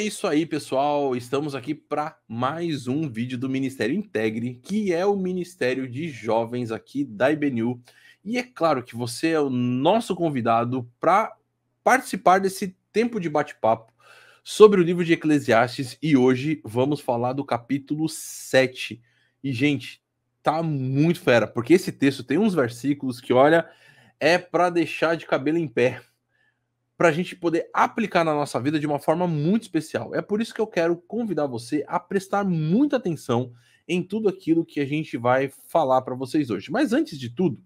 isso aí, pessoal. Estamos aqui para mais um vídeo do Ministério Integre, que é o Ministério de Jovens aqui da IBNU. E é claro que você é o nosso convidado para participar desse tempo de bate-papo sobre o livro de Eclesiastes. E hoje vamos falar do capítulo 7. E, gente, tá muito fera, porque esse texto tem uns versículos que, olha, é para deixar de cabelo em pé, para a gente poder aplicar na nossa vida de uma forma muito especial. É por isso que eu quero convidar você a prestar muita atenção em tudo aquilo que a gente vai falar para vocês hoje. Mas antes de tudo,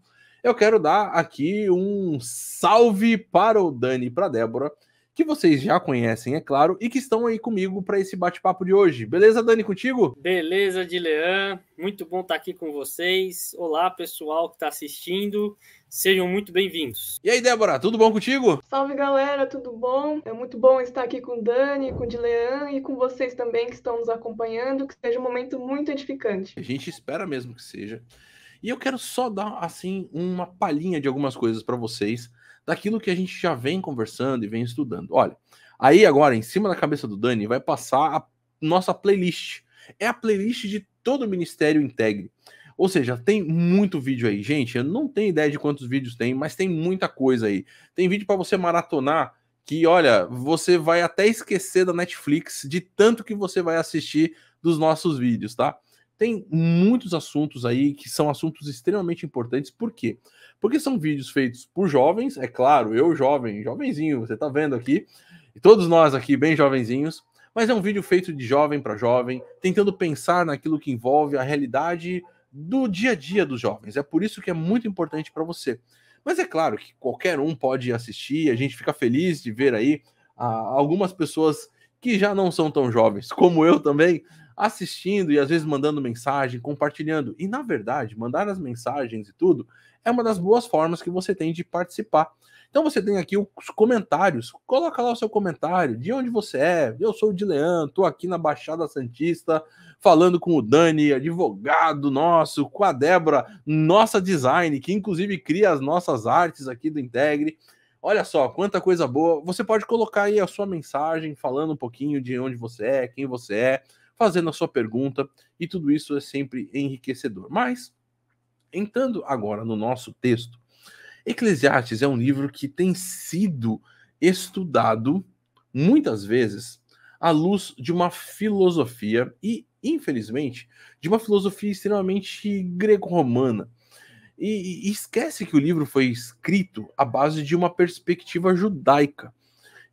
eu quero dar aqui um salve para o Dani e para a Débora, que vocês já conhecem, é claro, e que estão aí comigo para esse bate-papo de hoje. Beleza, Dani, contigo? Beleza, Dilean. Muito bom estar aqui com vocês. Olá, pessoal que está assistindo. Sejam muito bem-vindos. E aí, Débora, tudo bom contigo? Salve, galera, tudo bom? É muito bom estar aqui com o Dani, com o Dilean e com vocês também que estão nos acompanhando. Que seja um momento muito edificante. A gente espera mesmo que seja. E eu quero só dar, assim, uma palhinha de algumas coisas para vocês, daquilo que a gente já vem conversando e vem estudando. Olha, aí agora, em cima da cabeça do Dani, vai passar a nossa playlist. É a playlist de todo o Ministério Integre. Ou seja, tem muito vídeo aí. Gente, eu não tenho ideia de quantos vídeos tem, mas tem muita coisa aí. Tem vídeo para você maratonar que, olha, você vai até esquecer da Netflix de tanto que você vai assistir dos nossos vídeos, tá? Tem muitos assuntos aí que são assuntos extremamente importantes. Por quê? Porque são vídeos feitos por jovens, é claro, eu jovem, jovenzinho, você tá vendo aqui, e todos nós aqui bem jovenzinhos, mas é um vídeo feito de jovem para jovem, tentando pensar naquilo que envolve a realidade do dia a dia dos jovens. É por isso que é muito importante para você. Mas é claro que qualquer um pode assistir, a gente fica feliz de ver aí algumas pessoas que já não são tão jovens, como eu também, assistindo e às vezes mandando mensagem, compartilhando. E na verdade, mandar as mensagens e tudo é uma das boas formas que você tem de participar. Então você tem aqui os comentários, coloca lá o seu comentário, de onde você é. Eu sou o Dilean, tô aqui na Baixada Santista, falando com o Dani, advogado nosso, com a Débora, nossa design, que inclusive cria as nossas artes aqui do Integre. Olha só, quanta coisa boa. Você pode colocar aí a sua mensagem, falando um pouquinho de onde você é, quem você é, fazendo a sua pergunta, e tudo isso é sempre enriquecedor. Mas, entrando agora no nosso texto, Eclesiastes é um livro que tem sido estudado muitas vezes à luz de uma filosofia e, infelizmente, de uma filosofia extremamente greco-romana. E esquece que o livro foi escrito à base de uma perspectiva judaica.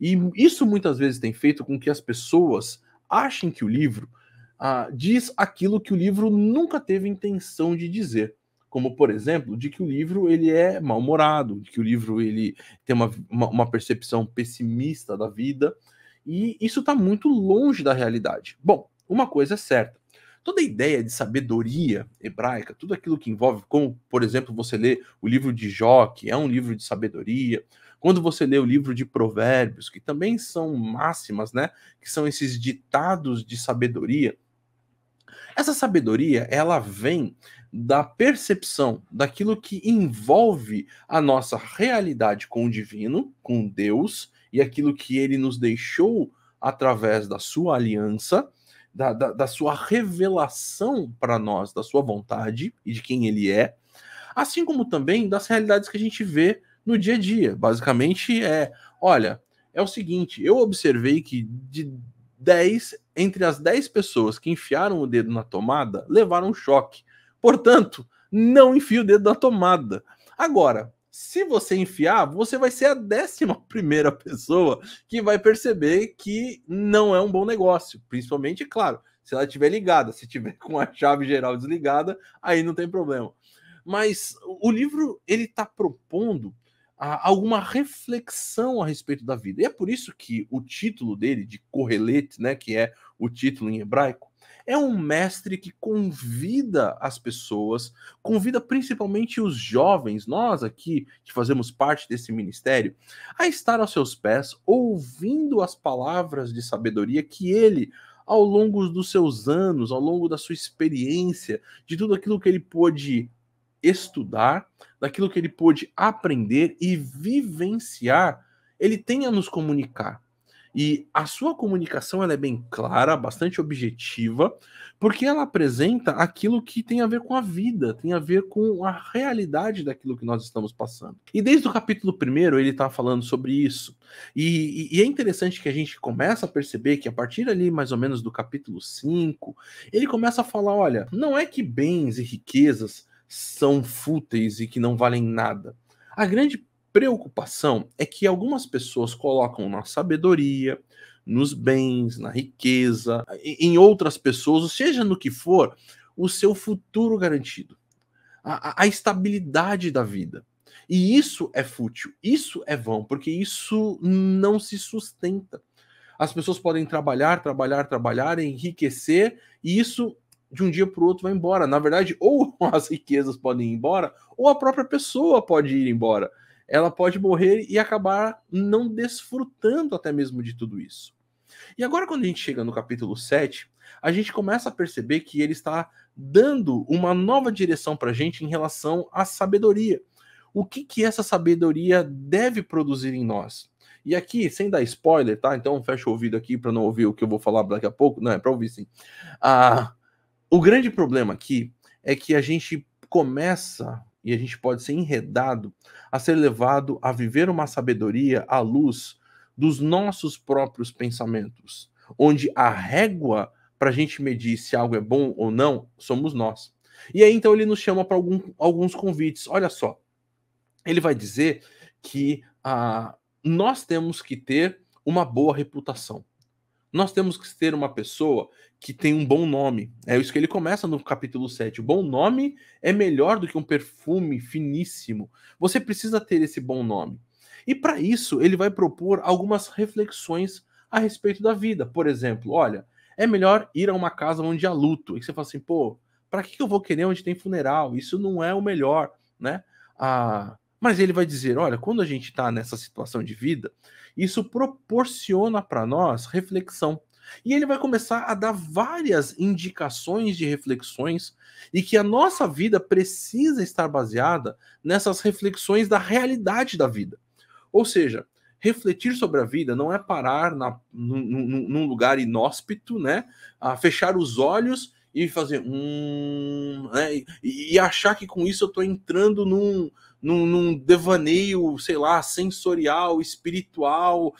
E isso muitas vezes tem feito com que as pessoas achem que o livro diz aquilo que o livro nunca teve intenção de dizer. Como, por exemplo, de que o livro ele é mal-humorado, de que o livro ele tem uma percepção pessimista da vida, e isso está muito longe da realidade. Bom, uma coisa é certa, toda a ideia de sabedoria hebraica, tudo aquilo que envolve, como, por exemplo, você lê o livro de Jó, que é um livro de sabedoria, quando você lê o livro de Provérbios, que também são máximas, né, que são esses ditados de sabedoria, essa sabedoria, ela vem da percepção daquilo que envolve a nossa realidade com o divino, com Deus, e aquilo que ele nos deixou através da sua aliança, da sua revelação para nós, da sua vontade e de quem ele é, assim como também das realidades que a gente vê no dia a dia. Basicamente olha, é o seguinte, eu observei que entre as 10 pessoas que enfiaram o dedo na tomada, levaram um choque. Portanto, não enfie o dedo na tomada. Agora, se você enfiar, você vai ser a 11ª pessoa que vai perceber que não é um bom negócio. Principalmente, claro, se ela estiver ligada. Se tiver com a chave geral desligada, aí não tem problema. Mas o livro, ele está propondo alguma reflexão a respeito da vida. E é por isso que o título dele, de Kohelet, né, que é o título em hebraico, é um mestre que convida as pessoas, convida principalmente os jovens, nós aqui que fazemos parte desse ministério, a estar aos seus pés, ouvindo as palavras de sabedoria que ele, ao longo dos seus anos, ao longo da sua experiência, de tudo aquilo que ele pôde estudar, daquilo que ele pôde aprender e vivenciar, ele tem a nos comunicar. E a sua comunicação ela é bem clara, bastante objetiva, porque ela apresenta aquilo que tem a ver com a vida, tem a ver com a realidade daquilo que nós estamos passando. E desde o capítulo 1 ele está falando sobre isso. E é interessante que a gente começa a perceber que a partir ali, mais ou menos do capítulo 5, ele começa a falar, olha, não é que bens e riquezas são fúteis e que não valem nada. A grande preocupação é que algumas pessoas colocam na sabedoria, nos bens, na riqueza, em outras pessoas, ou seja no que for, o seu futuro garantido, a estabilidade da vida. E isso é fútil, isso é vão, porque isso não se sustenta. As pessoas podem trabalhar, enriquecer, e isso de um dia para o outro vai embora. Na verdade, ou as riquezas podem ir embora, ou a própria pessoa pode ir embora. Ela pode morrer e acabar não desfrutando até mesmo de tudo isso. E agora, quando a gente chega no capítulo 7, a gente começa a perceber que ele está dando uma nova direção para a gente em relação à sabedoria. O que essa sabedoria deve produzir em nós? E aqui, sem dar spoiler, tá? Então fecha o ouvido aqui para não ouvir o que eu vou falar daqui a pouco. Não, é para ouvir sim. O grande problema aqui é que a gente começa, e a gente pode ser enredado, a ser levado a viver uma sabedoria à luz dos nossos próprios pensamentos, onde a régua para a gente medir se algo é bom ou não, somos nós. E aí, então, ele nos chama para alguns convites. Olha só, ele vai dizer que nós temos que ter uma boa reputação. Nós temos que ter uma pessoa que tem um bom nome. É isso que ele começa no capítulo 7. O bom nome é melhor do que um perfume finíssimo. Você precisa ter esse bom nome. E para isso, ele vai propor algumas reflexões a respeito da vida. Por exemplo, olha, é melhor ir a uma casa onde há luto. E você fala assim, pô, para que eu vou querer onde tem funeral? Isso não é o melhor, né? Mas ele vai dizer, olha, quando a gente está nessa situação de vida, isso proporciona para nós reflexão. E ele vai começar a dar várias indicações de reflexões e que a nossa vida precisa estar baseada nessas reflexões da realidade da vida. Ou seja, refletir sobre a vida não é parar num lugar inóspito, né? Fechar os olhos e fazer né? E achar que com isso eu estou entrando num devaneio, sei lá, sensorial, espiritual.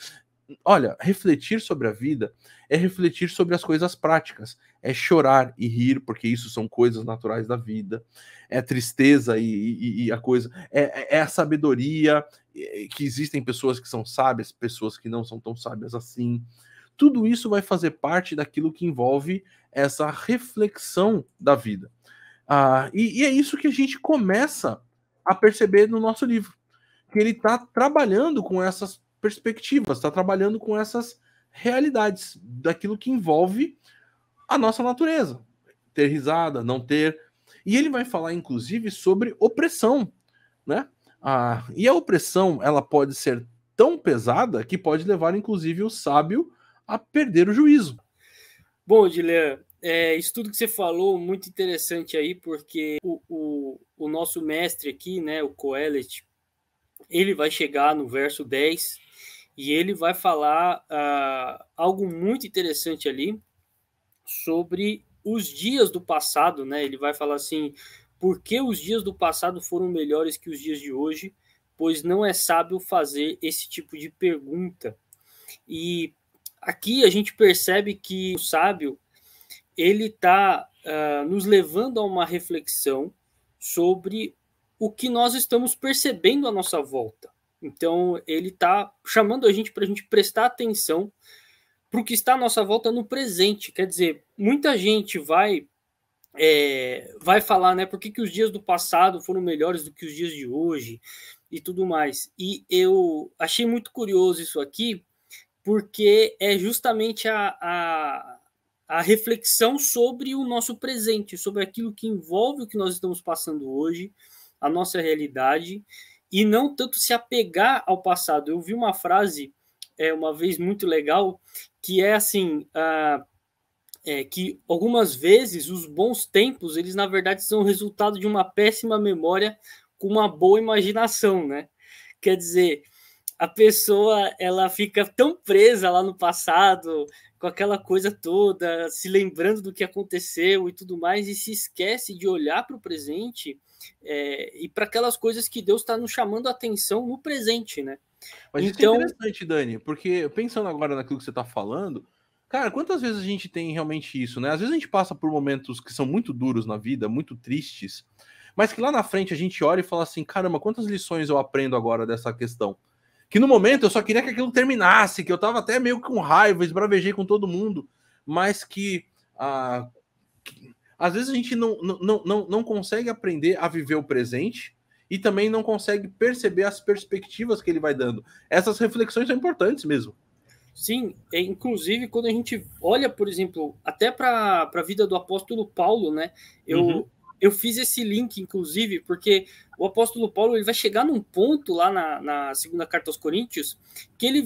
Olha, refletir sobre a vida é refletir sobre as coisas práticas. É chorar e rir, porque isso são coisas naturais da vida. É tristeza e a coisa... É a sabedoria, que existem pessoas que são sábias, pessoas que não são tão sábias assim. Tudo isso vai fazer parte daquilo que envolve essa reflexão da vida. E é isso que a gente começa a perceber no nosso livro. Que ele está trabalhando com essas perspectivas, está trabalhando com essas realidades daquilo que envolve a nossa natureza. Ter risada, não ter. E ele vai falar, inclusive, sobre opressão, né? E a opressão, ela pode ser tão pesada que pode levar, inclusive, o sábio a perder o juízo. Bom, Dilean, isso tudo que você falou, muito interessante aí, porque o nosso mestre aqui, né, o Coelet, ele vai chegar no verso 10 e ele vai falar algo muito interessante ali sobre os dias do passado, né? Ele vai falar assim, por que os dias do passado foram melhores que os dias de hoje? Pois não é sábio fazer esse tipo de pergunta. E aqui a gente percebe que o sábio, ele está nos levando a uma reflexão sobre o que nós estamos percebendo à nossa volta. Então, ele está chamando a gente para a gente prestar atenção para o que está à nossa volta no presente. Quer dizer, muita gente vai falar, né, por que os dias do passado foram melhores do que os dias de hoje e tudo mais. E eu achei muito curioso isso aqui, porque é justamente a reflexão sobre o nosso presente, sobre aquilo que envolve o que nós estamos passando hoje, a nossa realidade, e não tanto se apegar ao passado. Eu vi uma frase uma vez muito legal, que é assim, que algumas vezes os bons tempos, eles na verdade são resultado de uma péssima memória com uma boa imaginação, né? Quer dizer, a pessoa ela fica tão presa lá no passado, com aquela coisa toda, se lembrando do que aconteceu e tudo mais, e se esquece de olhar para o presente e para aquelas coisas que Deus está nos chamando a atenção no presente, né? Mas então, isso é interessante, Dani, porque pensando agora naquilo que você está falando, cara, quantas vezes a gente tem realmente isso, né? Às vezes a gente passa por momentos que são muito duros na vida, muito tristes, mas que lá na frente a gente olha e fala assim, caramba, quantas lições eu aprendo agora dessa questão? Que no momento eu só queria que aquilo terminasse, que eu tava até meio com raiva, esbravejei com todo mundo, mas que às vezes a gente não consegue aprender a viver o presente e também não consegue perceber as perspectivas que ele vai dando. Essas reflexões são importantes mesmo. Sim, inclusive quando a gente olha, por exemplo, até para a vida do apóstolo Paulo, né? Eu fiz esse link, inclusive, porque o apóstolo Paulo ele vai chegar num ponto lá na segunda carta aos Coríntios que ele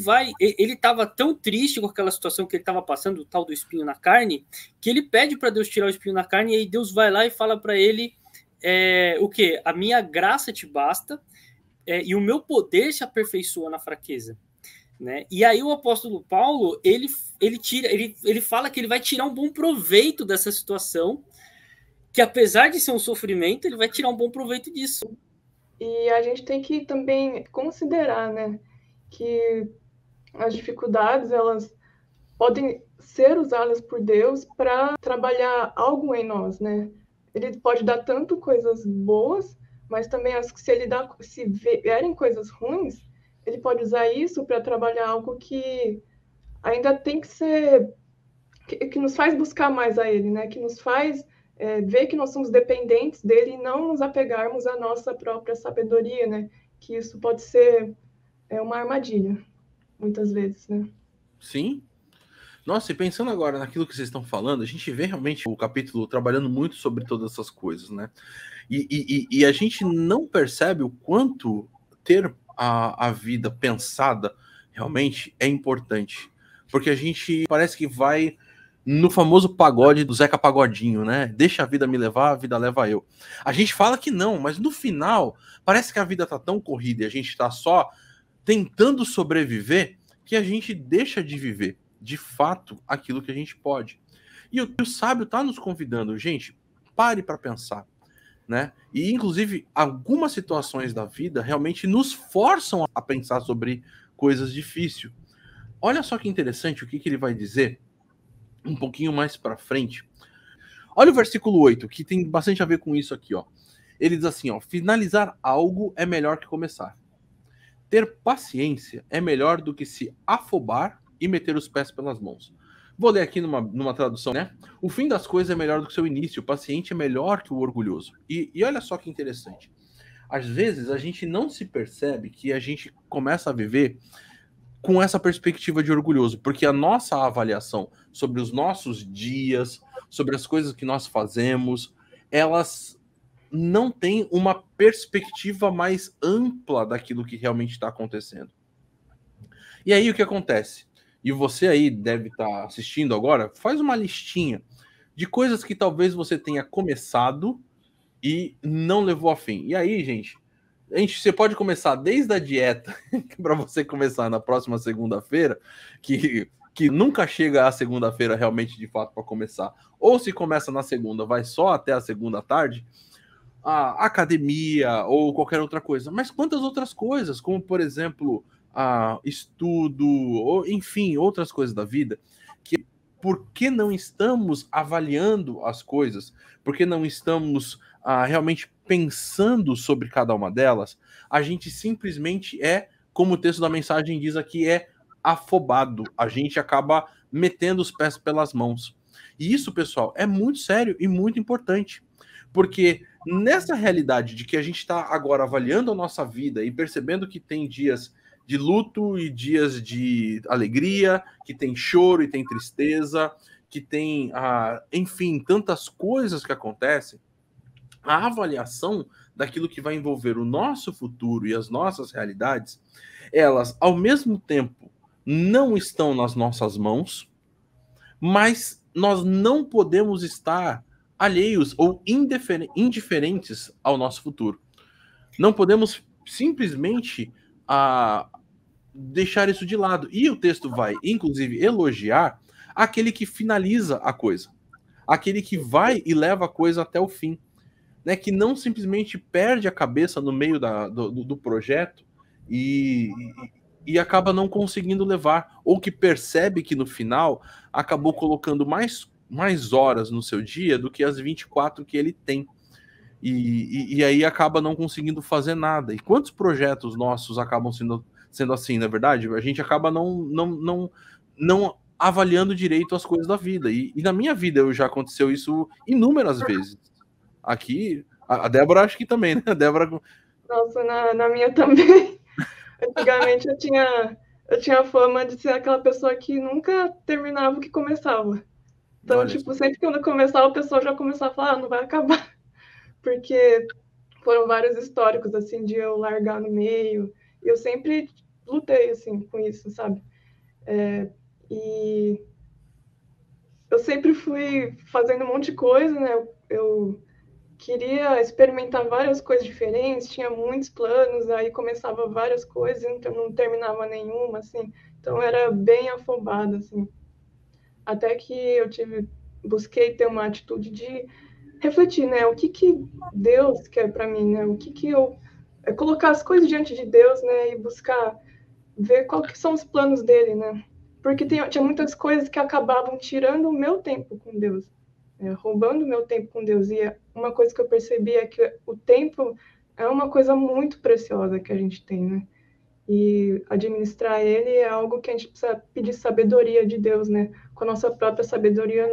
estava tão triste com aquela situação que ele estava passando, o tal do espinho na carne, que ele pede para Deus tirar o espinho na carne, e aí Deus vai lá e fala para ele o quê? A minha graça te basta e o meu poder se aperfeiçoa na fraqueza. Né? E aí o apóstolo Paulo ele fala que ele vai tirar um bom proveito dessa situação, que apesar de ser um sofrimento, ele vai tirar um bom proveito disso. E a gente tem que também considerar, né, que as dificuldades, elas podem ser usadas por Deus para trabalhar algo em nós, né? Ele pode dar tanto coisas boas, mas também se vierem coisas ruins, ele pode usar isso para trabalhar algo que ainda tem que ser, que nos faz buscar mais a ele, né? Que nos faz ver que nós somos dependentes dele e não nos apegarmos à nossa própria sabedoria, né? Que isso pode ser uma armadilha, muitas vezes, né? Sim. Nossa, e pensando agora naquilo que vocês estão falando, a gente vê realmente o capítulo trabalhando muito sobre todas essas coisas, né? E a gente não percebe o quanto ter a vida pensada realmente é importante. Porque a gente parece que vai no famoso pagode do Zeca Pagodinho, né? Deixa a vida me levar, a vida leva eu. A gente fala que não, mas no final parece que a vida tá tão corrida e a gente tá só tentando sobreviver que a gente deixa de viver, de fato, aquilo que a gente pode. E o sábio tá nos convidando, gente, pare para pensar, né? E inclusive algumas situações da vida realmente nos forçam a pensar sobre coisas difíceis. Olha só que interessante o que ele vai dizer um pouquinho mais para frente. Olha o versículo 8, que tem bastante a ver com isso aqui, ó. Ele diz assim, ó: finalizar algo é melhor que começar. Ter paciência é melhor do que se afobar e meter os pés pelas mãos. Vou ler aqui numa tradução, né? O fim das coisas é melhor do que o seu início. O paciente é melhor que o orgulhoso. E olha só que interessante. Às vezes a gente não se percebe que a gente começa a viver com essa perspectiva de orgulhoso, porque a nossa avaliação sobre os nossos dias, sobre as coisas que nós fazemos, elas não têm uma perspectiva mais ampla daquilo que realmente está acontecendo. E aí o que acontece? E você aí deve estar assistindo agora, faz uma listinha de coisas que talvez você tenha começado e não levou a fim. E aí, gente, você pode começar desde a dieta, para você começar na próxima segunda-feira, que nunca chega a segunda-feira realmente de fato para começar. Ou se começa na segunda, vai só até a segunda à tarde, a academia ou qualquer outra coisa. Mas quantas outras coisas, como por exemplo, estudo, ou enfim, outras coisas da vida, que por que não estamos avaliando as coisas? Por que não estamos realmente pensando sobre cada uma delas? A gente simplesmente como o texto da mensagem diz aqui, afobado. A gente acaba metendo os pés pelas mãos. E isso, pessoal, é muito sério e muito importante. Porque nessa realidade de que a gente está agora avaliando a nossa vida e percebendo que tem dias de luto e dias de alegria, que tem choro e tem tristeza, que tem, enfim, tantas coisas que acontecem, a avaliação daquilo que vai envolver o nosso futuro e as nossas realidades, elas, ao mesmo tempo, não estão nas nossas mãos, mas nós não podemos estar alheios ou indiferentes ao nosso futuro. Não podemos simplesmente deixar isso de lado. E o texto vai, inclusive, elogiar aquele que finaliza a coisa. Aquele que vai e leva a coisa até o fim. Né, que não simplesmente perde a cabeça no meio do projeto e acaba não conseguindo levar, ou que percebe que no final acabou colocando mais horas no seu dia do que as 24 que ele tem. E aí acaba não conseguindo fazer nada. E quantos projetos nossos acabam sendo assim, na verdade? A gente acaba não avaliando direito as coisas da vida. E na minha vida já aconteceu isso inúmeras vezes. Aqui, a Débora acho que também, né? A Débora... Nossa, na minha também. Antigamente eu tinha fama de ser aquela pessoa que nunca terminava o que começava. Então, Olha, tipo, sempre que eu começava, a pessoa já começava a falar, não vai acabar. Porque foram vários históricos, assim, de eu largar no meio. E eu sempre lutei, assim, com isso, sabe? E eu sempre fui fazendo um monte de coisa, né? Eu queria experimentar várias coisas diferentes, tinha muitos planos, aí começava várias coisas e não terminava nenhuma, assim. Então era bem afobada, assim. Até que eu busquei ter uma atitude de refletir, né? O que Deus quer para mim, né? O que eu colocar as coisas diante de Deus, né? E buscar ver quais que são os planos dele, né? Porque tinha muitas coisas que acabavam tirando o meu tempo com Deus. Roubando meu tempo com Deus. E uma coisa que eu percebi é que o tempo é uma coisa muito preciosa que a gente tem, né? E administrar ele é algo que a gente precisa pedir sabedoria de Deus, né? Com a nossa própria sabedoria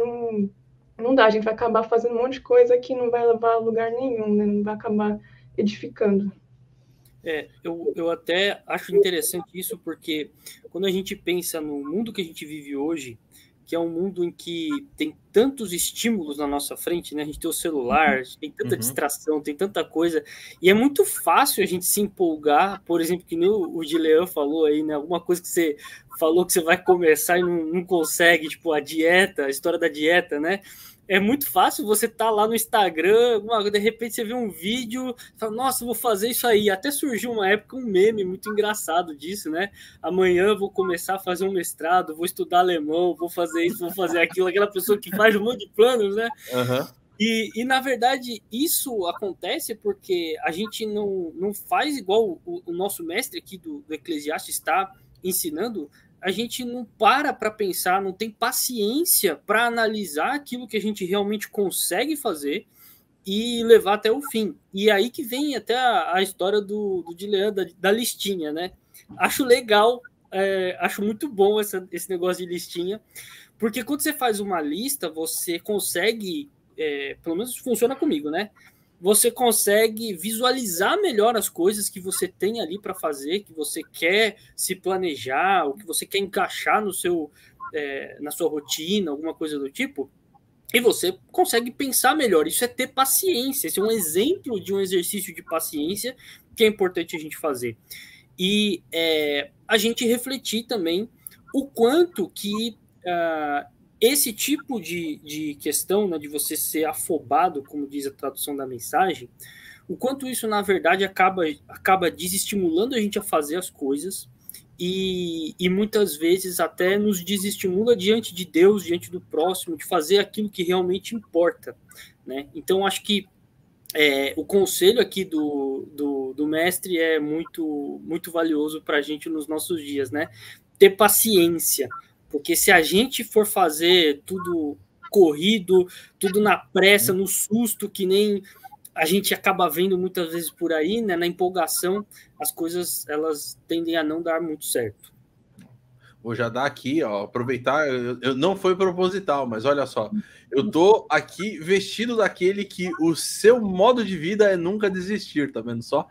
não dá. A gente vai acabar fazendo um monte de coisa que não vai levar a lugar nenhum, né? Não vai acabar edificando. Eu até acho interessante isso, porque quando a gente pensa no mundo que a gente vive hoje, que é um mundo em que tem tantos estímulos na nossa frente, né? A gente tem o celular, tem tanta distração, tem tanta coisa, e é muito fácil a gente se empolgar, por exemplo, que nem o Gilean falou aí, né? Alguma coisa que você falou que você vai começar e não consegue, tipo a dieta, a história da dieta, né? É muito fácil você estar lá no Instagram, de repente você vê um vídeo, fala, nossa, vou fazer isso aí. Até surgiu uma época um meme muito engraçado disso, né? Amanhã vou começar a fazer um mestrado, vou estudar alemão, vou fazer isso, vou fazer aquilo. Aquela pessoa que faz um monte de planos, né? Uhum. E na verdade, isso acontece porque a gente não faz igual o nosso mestre aqui do Eclesiastes está ensinando. A gente não para pensar, não tem paciência para analisar aquilo que a gente realmente consegue fazer e levar até o fim. E aí que vem até a história do Gilean, da listinha, né? Acho legal, acho muito bom esse negócio de listinha, porque quando você faz uma lista, você consegue, pelo menos funciona comigo, né? Você consegue visualizar melhor as coisas que você tem ali para fazer, que você quer se planejar, o que você quer encaixar na sua rotina, alguma coisa do tipo, e você consegue pensar melhor. Isso é ter paciência, esse é um exemplo de um exercício de paciência que é importante a gente fazer. E a gente refletir também o quanto que esse tipo de questão, né, de você ser afobado, como diz a tradução da mensagem, o quanto isso, na verdade, acaba desestimulando a gente a fazer as coisas e muitas vezes até nos desestimula diante de Deus, diante do próximo, de fazer aquilo que realmente importa, né? Então, acho que o conselho aqui do mestre é muito, muito valioso para a gente nos nossos dias, né? Ter paciência, porque se a gente for fazer tudo corrido, tudo na pressa, no susto, que nem a gente acaba vendo muitas vezes por aí, né, na empolgação, as coisas elas tendem a não dar muito certo. Vou já dar aqui, ó, aproveitar, eu não foi proposital, mas olha só, eu tô aqui vestido daquele que o seu modo de vida é nunca desistir, tá vendo só?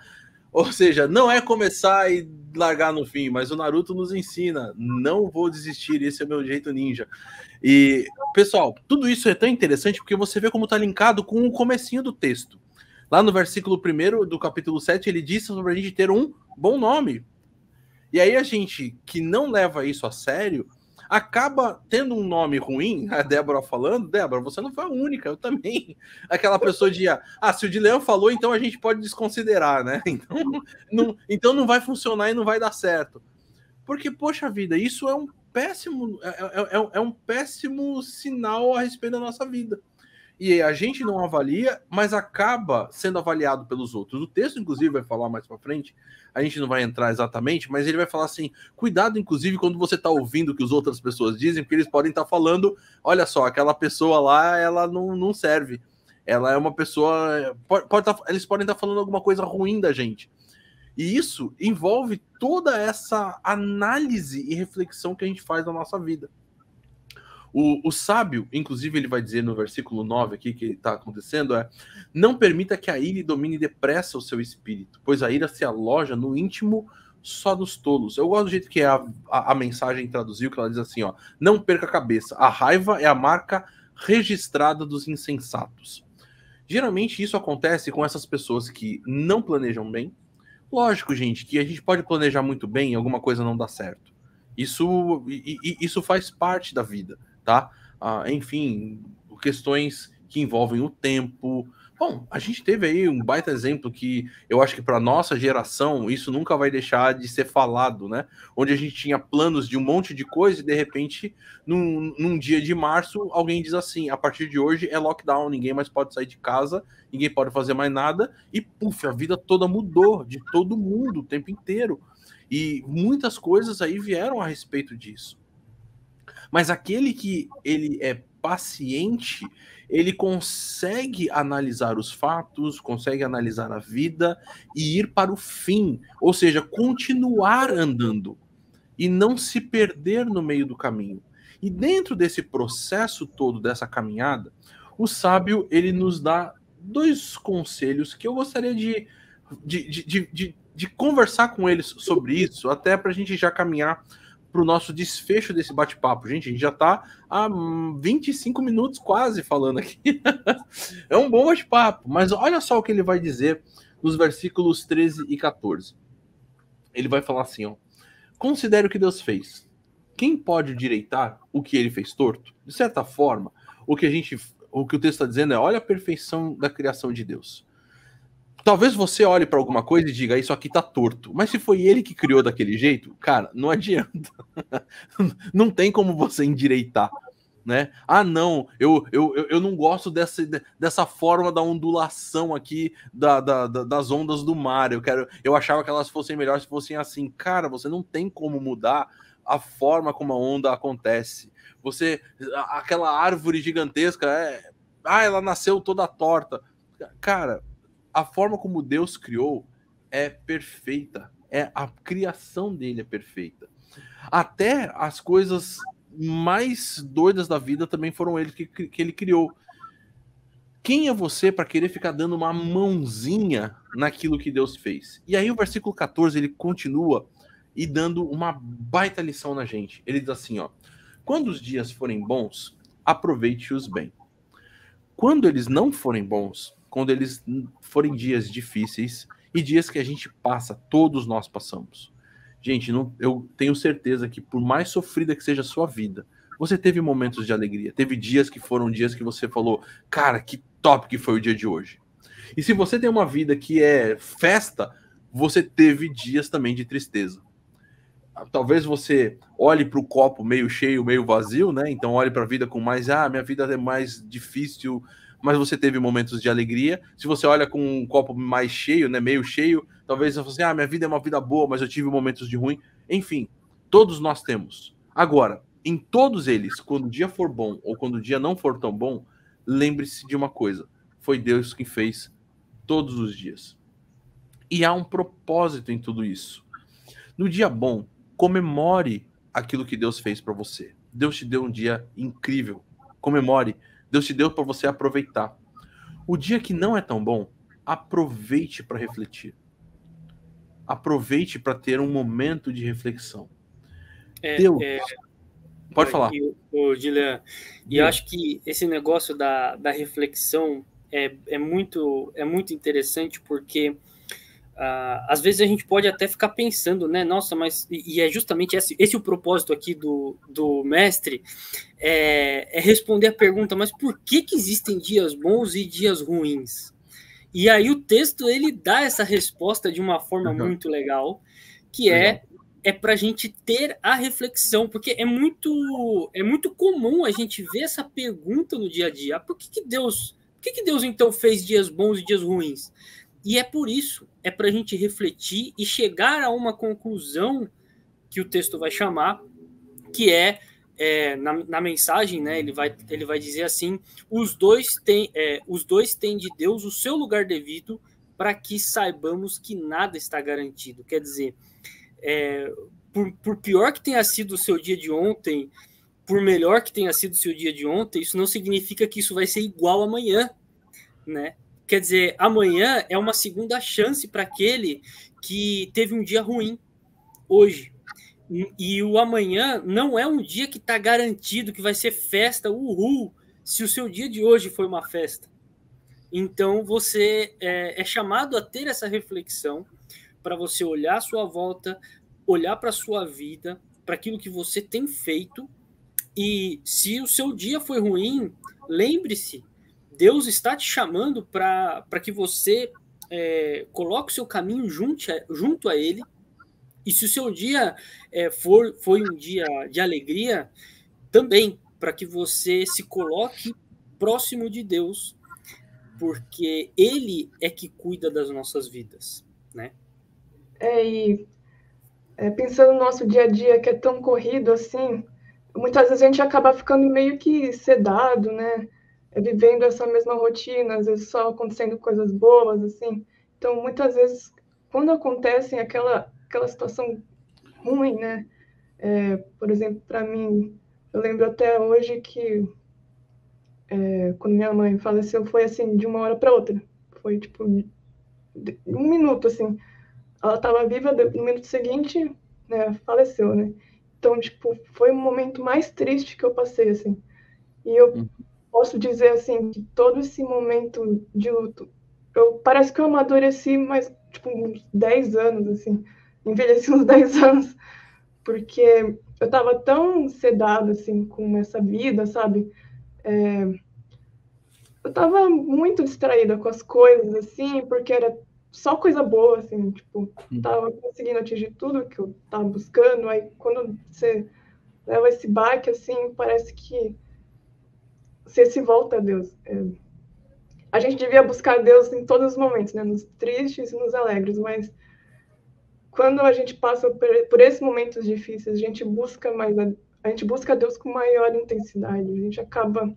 Ou seja, não é começar e largar no fim, mas o Naruto nos ensina, não vou desistir, esse é o meu jeito ninja. E, pessoal, tudo isso é tão interessante porque você vê como tá linkado com o comecinho do texto. Lá no versículo 1 do capítulo 7, ele diz sobre a gente ter um bom nome. E aí a gente que não leva isso a sério acaba tendo um nome ruim. A Débora falando, Débora, você não foi a única, eu também. Aquela pessoa de, se o Gilean falou, então a gente pode desconsiderar, né? Então não vai funcionar e não vai dar certo. Porque, poxa vida, isso é um péssimo sinal a respeito da nossa vida. E a gente não avalia, mas acaba sendo avaliado pelos outros. O texto, inclusive, vai falar mais para frente, a gente não vai entrar exatamente, mas ele vai falar assim, cuidado, inclusive, quando você está ouvindo o que as outras pessoas dizem, porque eles podem estar falando, olha só, aquela pessoa lá, ela não serve. Ela é uma pessoa... eles podem estar falando alguma coisa ruim da gente. E isso envolve toda essa análise e reflexão que a gente faz na nossa vida. O sábio, inclusive, ele vai dizer no versículo 9 aqui, que está acontecendo, não permita que a ira domine depressa o seu espírito, pois a ira se aloja no íntimo só dos tolos. Eu gosto do jeito que a mensagem traduziu, que ela diz assim, ó, não perca a cabeça, a raiva é a marca registrada dos insensatos. Geralmente isso acontece com essas pessoas que não planejam bem. Lógico, gente, que a gente pode planejar muito bem e alguma coisa não dá certo. Isso faz parte da vida, tá? Enfim, questões que envolvem o tempo. Bom, a gente teve aí um baita exemplo que eu acho que para nossa geração isso nunca vai deixar de ser falado, né? Onde a gente tinha planos de um monte de coisa e de repente, num dia de março, alguém diz assim, a partir de hoje é lockdown, ninguém mais pode sair de casa, ninguém pode fazer mais nada e, puf, a vida toda mudou de todo mundo o tempo inteiro. E muitas coisas aí vieram a respeito disso. Mas aquele que ele é paciente, ele consegue analisar os fatos, consegue analisar a vida e ir para o fim, ou seja, continuar andando e não se perder no meio do caminho. E dentro desse processo todo, dessa caminhada, o sábio, ele nos dá 2 conselhos que eu gostaria de conversar com eles sobre isso, até para a gente já caminhar para o nosso desfecho desse bate-papo. Gente, a gente já está há 25 minutos quase falando aqui. É um bom bate-papo, mas olha só o que ele vai dizer nos versículos 13 e 14. Ele vai falar assim, ó, considere o que Deus fez. Quem pode direitar o que ele fez torto? De certa forma, o que o texto está dizendo é, olha a perfeição da criação de Deus. Talvez você olhe para alguma coisa e diga, isso aqui tá torto. Mas se foi ele que criou daquele jeito, cara, não adianta. Não tem como você endireitar, né? Ah, não, eu não gosto dessa forma da ondulação aqui das ondas do mar. Eu achava que elas fossem melhores se fossem assim. Cara, você não tem como mudar a forma como a onda acontece. Aquela árvore gigantesca, ela nasceu toda torta. Cara, a forma como Deus criou é perfeita. A criação dele é perfeita. Até as coisas mais doidas da vida também foram ele que ele criou. Quem é você para querer ficar dando uma mãozinha naquilo que Deus fez? E aí o versículo 14 ele continua e dando uma baita lição na gente. Ele diz assim, ó, quando os dias forem bons, aproveite-os bem. Quando eles não forem bons, quando eles forem dias difíceis e dias que a gente passa, todos nós passamos. Gente, eu tenho certeza que por mais sofrida que seja a sua vida, você teve momentos de alegria, teve dias que foram dias que você falou, cara, que top que foi o dia de hoje. E se você tem uma vida que é festa, você teve dias também de tristeza. Talvez você olhe para o copo meio cheio, meio vazio, né? Então olhe para a vida com mais, minha vida é mais difícil, mas você teve momentos de alegria. Se você olha com um copo mais cheio, né, meio cheio, talvez você fale assim, minha vida é uma vida boa, mas eu tive momentos de ruim. Enfim, todos nós temos. Agora, em todos eles, quando o dia for bom ou quando o dia não for tão bom, lembre-se de uma coisa, foi Deus quem fez todos os dias. E há um propósito em tudo isso. No dia bom, comemore aquilo que Deus fez para você. Deus te deu um dia incrível. Comemore. Deus te deu para você aproveitar. O dia que não é tão bom, aproveite para refletir. Aproveite para ter um momento de reflexão. Deus... Pode falar. Dilean, e eu acho que esse negócio da reflexão é muito interessante, porque às vezes a gente pode até ficar pensando, né? Nossa, mas... E é justamente esse o propósito aqui do mestre, é responder a pergunta, mas por que existem dias bons e dias ruins? E aí o texto, ele dá essa resposta de uma forma muito legal, que é é para a gente ter a reflexão, porque é muito comum a gente ver essa pergunta no dia a dia. Por que Deus então fez dias bons e dias ruins? E é por isso, é para a gente refletir e chegar a uma conclusão que o texto vai chamar, que na mensagem, né, ele vai dizer assim: os dois têm de Deus o seu lugar devido, para que saibamos que nada está garantido. Quer dizer, por pior que tenha sido o seu dia de ontem, por melhor que tenha sido o seu dia de ontem, isso não significa que isso vai ser igual amanhã, né? Quer dizer, amanhã é uma segunda chance para aquele que teve um dia ruim hoje. E o amanhã não é um dia que está garantido, que vai ser festa, uhul, se o seu dia de hoje foi uma festa. Então, você é chamado a ter essa reflexão para você olhar à sua volta, olhar para a sua vida, para aquilo que você tem feito. E se o seu dia foi ruim, lembre-se, Deus está te chamando para que você coloque o seu caminho junto a Ele. E se o seu dia foi um dia de alegria, também para que você se coloque próximo de Deus, porque Ele é que cuida das nossas vidas, né? Pensando no nosso dia a dia, que é tão corrido assim, muitas vezes a gente acaba ficando meio que sedado, né? Vivendo essa mesma rotina, às vezes só acontecendo coisas boas, assim. Então, muitas vezes, quando acontecem aquela situação ruim, né? Por exemplo, para mim, eu lembro até hoje que quando minha mãe faleceu, foi assim, de uma hora para outra. Foi tipo um minuto, assim. Ela estava viva, no minuto seguinte, né, faleceu, né? Então, tipo, foi o momento mais triste que eu passei, assim. E eu posso dizer, assim, que todo esse momento de luto, parece que eu amadureci mais, tipo, uns 10 anos, assim. Envelheci uns 10 anos, porque eu estava tão sedada, assim, com essa vida, sabe? Eu estava muito distraída com as coisas, assim, porque era só coisa boa, assim, tipo, tava conseguindo atingir tudo que eu tava buscando. Aí, quando você leva esse baque, assim, parece que você se volta a Deus. A gente devia buscar Deus em todos os momentos, né? Nos tristes e nos alegres, mas quando a gente passa por esses momentos difíceis, a gente busca Deus com maior intensidade, a gente acaba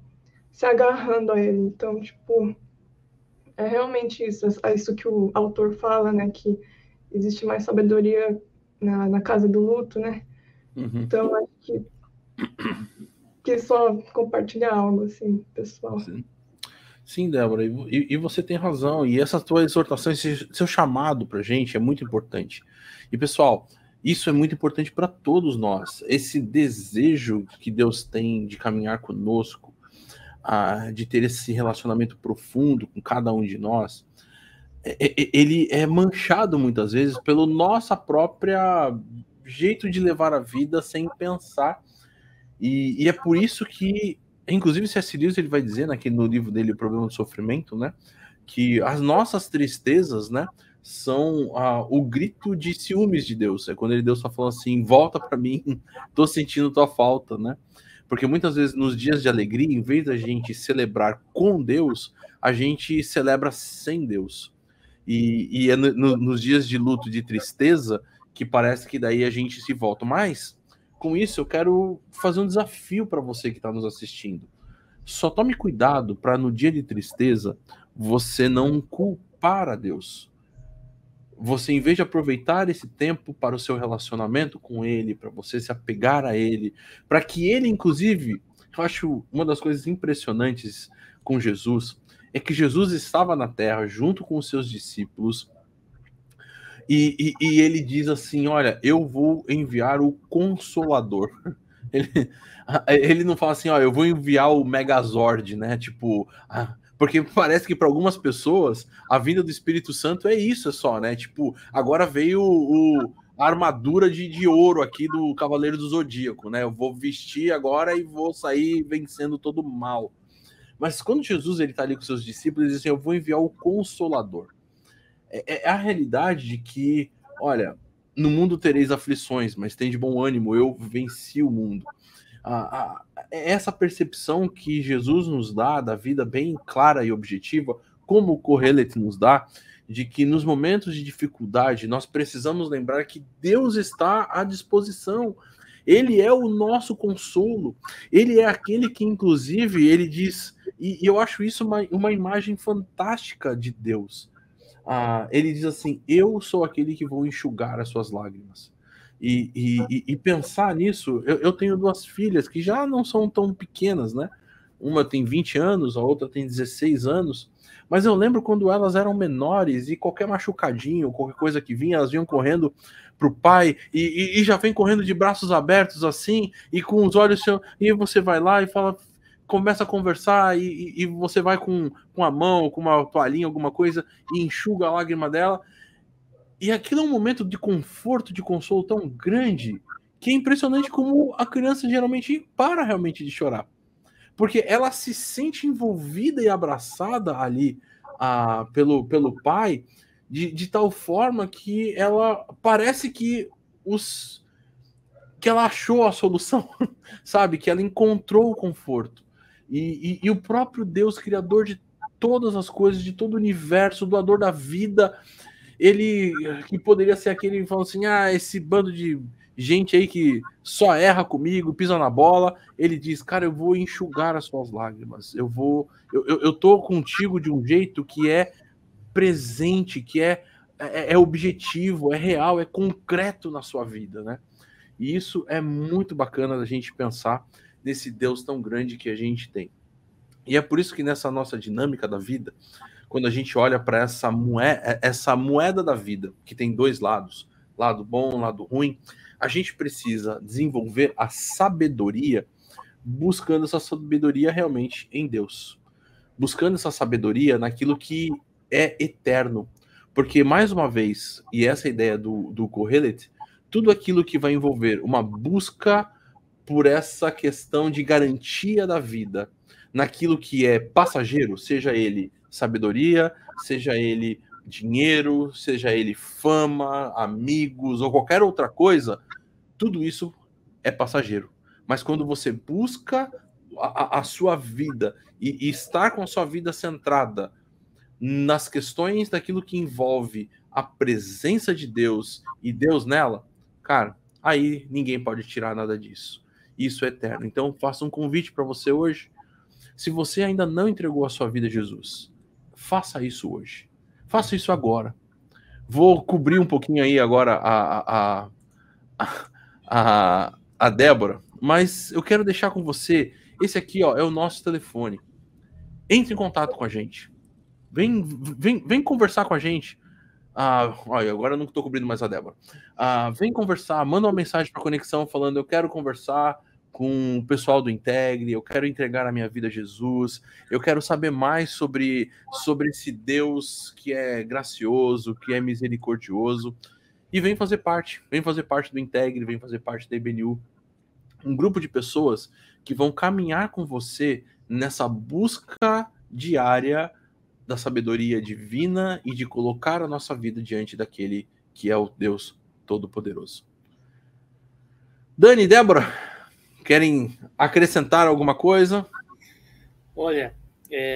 se agarrando a Ele. Então, tipo, é realmente isso, é isso que o autor fala, né? Que existe mais sabedoria na casa do luto, né? Então, acho que só compartilhar algo, assim, pessoal. Sim, Débora, e você tem razão, e essa tua exortação, esse seu chamado pra gente é muito importante. E, pessoal, isso é muito importante para todos nós, esse desejo que Deus tem de caminhar conosco, de ter esse relacionamento profundo com cada um de nós, ele é manchado muitas vezes pelo nossa própria jeito de levar a vida sem pensar, e é por isso que, inclusive, C.S. Lewis, ele vai dizer no livro dele, O Problema do Sofrimento, né, que as nossas tristezas, né, são o grito de ciúmes de Deus. É quando Deus está falando assim: volta para mim, tô sentindo tua falta, né? Porque muitas vezes nos dias de alegria, em vez da gente celebrar com Deus, a gente celebra sem Deus. E é nos dias de luto, de tristeza, que parece que daí a gente se volta. Mas, com isso, eu quero fazer um desafio para você que está nos assistindo. Só tome cuidado para no dia de tristeza você não culpar a Deus. Você, em vez de aproveitar esse tempo para o seu relacionamento com Ele, para você se apegar a Ele, para que Ele, inclusive, eu acho uma das coisas impressionantes com Jesus, é que Jesus estava na Terra junto com os seus discípulos, e Ele diz assim: olha, eu vou enviar o Consolador. Ele não fala assim: ó, eu vou enviar o Megazord, né? Tipo, porque parece que para algumas pessoas a vinda do Espírito Santo é isso só, né? Tipo, agora veio a armadura de ouro aqui do Cavaleiro do Zodíaco, né? Eu vou vestir agora e vou sair vencendo todo o mal. Mas quando Jesus ele tá ali com seus discípulos, ele diz assim: eu vou enviar o Consolador. É a realidade de que, olha, no mundo tereis aflições, mas tem de bom ânimo, eu venci o mundo. Essa percepção que Jesus nos dá da vida bem clara e objetiva, como o Kohelet nos dá, de que nos momentos de dificuldade nós precisamos lembrar que Deus está à disposição. Ele é o nosso consolo. Ele é aquele que, inclusive, ele diz, e eu acho isso uma imagem fantástica de Deus. Ele diz assim: eu sou aquele que vou enxugar as suas lágrimas. E pensar nisso, eu tenho 2 filhas que já não são tão pequenas, né? Uma tem 20 anos, a outra tem 16 anos. Mas eu lembro quando elas eram menores e qualquer machucadinho, qualquer coisa que vinha, elas vinham correndo pro pai e já vem correndo de braços abertos assim, e com os olhos... E você vai lá e fala, começa a conversar e você vai com a mão, com uma toalhinha, alguma coisa, e enxuga a lágrima dela. E aquilo é um momento de conforto, de consolo tão grande, que é impressionante como a criança geralmente para realmente de chorar. Porque ela se sente envolvida e abraçada ali pelo pai, de tal forma que ela parece que ela achou a solução, sabe? Que ela encontrou o conforto. E o próprio Deus, criador de todas as coisas, de todo o universo, doador da vida, ele que poderia ser aquele que fala assim, esse bando de gente aí que só erra comigo, pisa na bola, ele diz, cara, eu vou enxugar as suas lágrimas, eu tô contigo de um jeito que é presente, que é objetivo, é real, é concreto na sua vida, né? E isso é muito bacana da gente pensar nesse Deus tão grande que a gente tem. E é por isso que nessa nossa dinâmica da vida, quando a gente olha para essa moeda da vida, que tem 2 lados, lado bom, lado ruim, a gente precisa desenvolver a sabedoria, buscando essa sabedoria realmente em Deus. Buscando essa sabedoria naquilo que é eterno. Porque, mais uma vez, e essa é a ideia do Kohelet, tudo aquilo que vai envolver uma busca por essa questão de garantia da vida, naquilo que é passageiro, seja ele sabedoria, seja ele dinheiro, seja ele fama, amigos ou qualquer outra coisa, tudo isso é passageiro. Mas quando você busca a sua vida e estar com a sua vida centrada nas questões daquilo que envolve a presença de Deus e Deus nela, cara, aí ninguém pode tirar nada disso. Isso é eterno. Então, faço um convite para você hoje. Se você ainda não entregou a sua vida a Jesus, faça isso hoje. Faça isso agora. Vou cobrir um pouquinho aí agora a Débora, mas eu quero deixar com você, esse aqui ó, é o nosso telefone. Entre em contato com a gente. Vem conversar com a gente. Olha, agora eu não estou cobrindo mais a Débora. Vem conversar, manda uma mensagem para Conexão falando, eu quero conversar com o pessoal do Integre, eu quero entregar a minha vida a Jesus, eu quero saber mais sobre esse Deus que é gracioso, que é misericordioso, e vem fazer parte do Integre, vem fazer parte da IBNU, um grupo de pessoas que vão caminhar com você nessa busca diária da sabedoria divina e de colocar a nossa vida diante daquele que é o Deus Todo-Poderoso. Dani, Débora, querem acrescentar alguma coisa? Olha,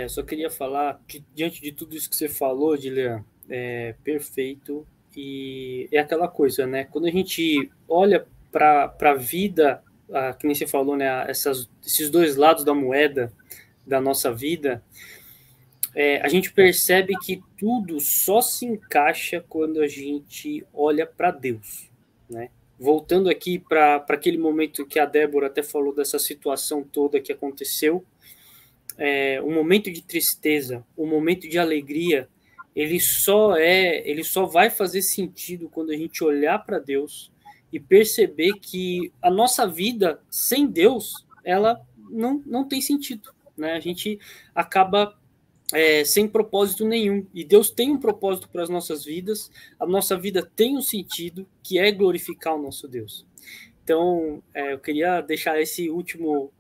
só queria falar que diante de tudo isso que você falou, Dilean, é perfeito, e é aquela coisa, né? Quando a gente olha para a vida, que nem você falou, né? Esses 2 lados da moeda da nossa vida, a gente percebe que tudo só se encaixa quando a gente olha para Deus, né? Voltando aqui para aquele momento que a Débora até falou dessa situação toda que aconteceu, um momento de tristeza, um momento de alegria, ele só vai fazer sentido quando a gente olhar para Deus e perceber que a nossa vida sem Deus, ela não tem sentido, né? A gente acaba sem propósito nenhum. E Deus tem um propósito para as nossas vidas, a nossa vida tem um sentido, que é glorificar o nosso Deus. Então, eu queria deixar esse último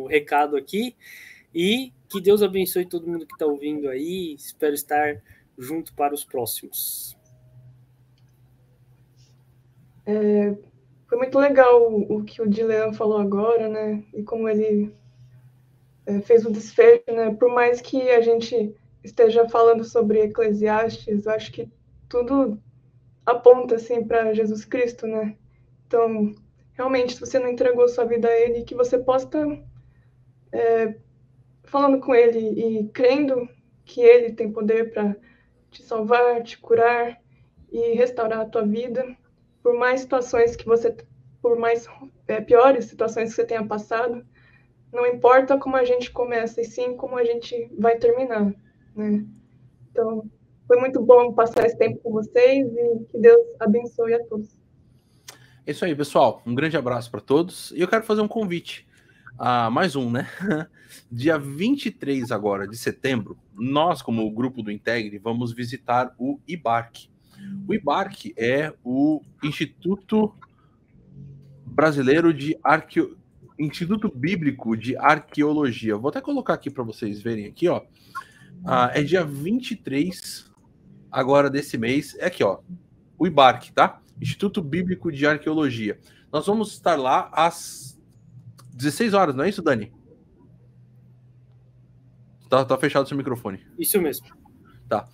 recado aqui, e que Deus abençoe todo mundo que está ouvindo aí, espero estar junto para os próximos. Foi muito legal o que o Dilean falou agora, né? E como ele fez o desfecho, né? Por mais que a gente esteja falando sobre Eclesiastes, eu acho que tudo aponta assim para Jesus Cristo, né? Então, realmente, se você não entregou sua vida a Ele, que você possa estar falando com Ele e crendo que Ele tem poder para te salvar, te curar e restaurar a tua vida, por mais situações que você, por mais piores situações que você tenha passado, não importa como a gente começa, e sim como a gente vai terminar, né? Então, foi muito bom passar esse tempo com vocês e que Deus abençoe a todos. É isso aí, pessoal. Um grande abraço para todos. E eu quero fazer um convite. Mais um, né? Dia 23 agora de setembro, nós, como grupo do Integre, vamos visitar o IBARC. O IBARC é o Instituto Brasileiro de Instituto Bíblico de Arqueologia. Vou até colocar aqui para vocês verem aqui, ó. É dia 23 agora desse mês. É aqui, ó. O IBARC, tá? Instituto Bíblico de Arqueologia. Nós vamos estar lá às 16 horas, não é isso, Dani? Tá fechado o seu microfone. Isso mesmo. Tá.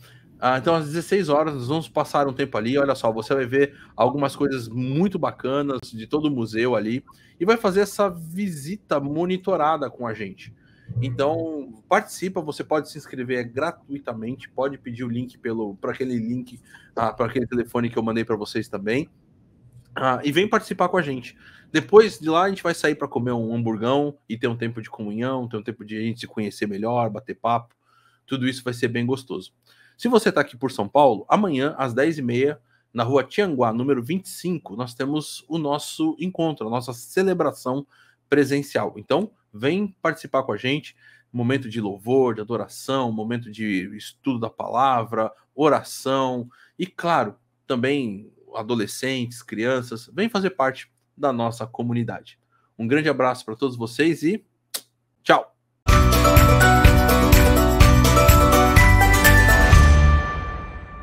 Então, às 16 horas, nós vamos passar um tempo ali. Olha só, você vai ver algumas coisas muito bacanas de todo o museu ali e vai fazer essa visita monitorada com a gente. Então, participa, você pode se inscrever gratuitamente, pode pedir o link para aquele link, para aquele telefone que eu mandei para vocês também. E vem participar com a gente. Depois de lá, a gente vai sair para comer um hamburgão e ter um tempo de comunhão, ter um tempo de a gente se conhecer melhor, bater papo. Tudo isso vai ser bem gostoso. Se você está aqui por São Paulo, amanhã, às 10h30, na rua Tianguá, número 25, nós temos o nosso encontro, a nossa celebração presencial. Então, vem participar com a gente. Momento de louvor, de adoração, momento de estudo da palavra, oração e, claro, também adolescentes, crianças, vem fazer parte da nossa comunidade. Um grande abraço para todos vocês e tchau!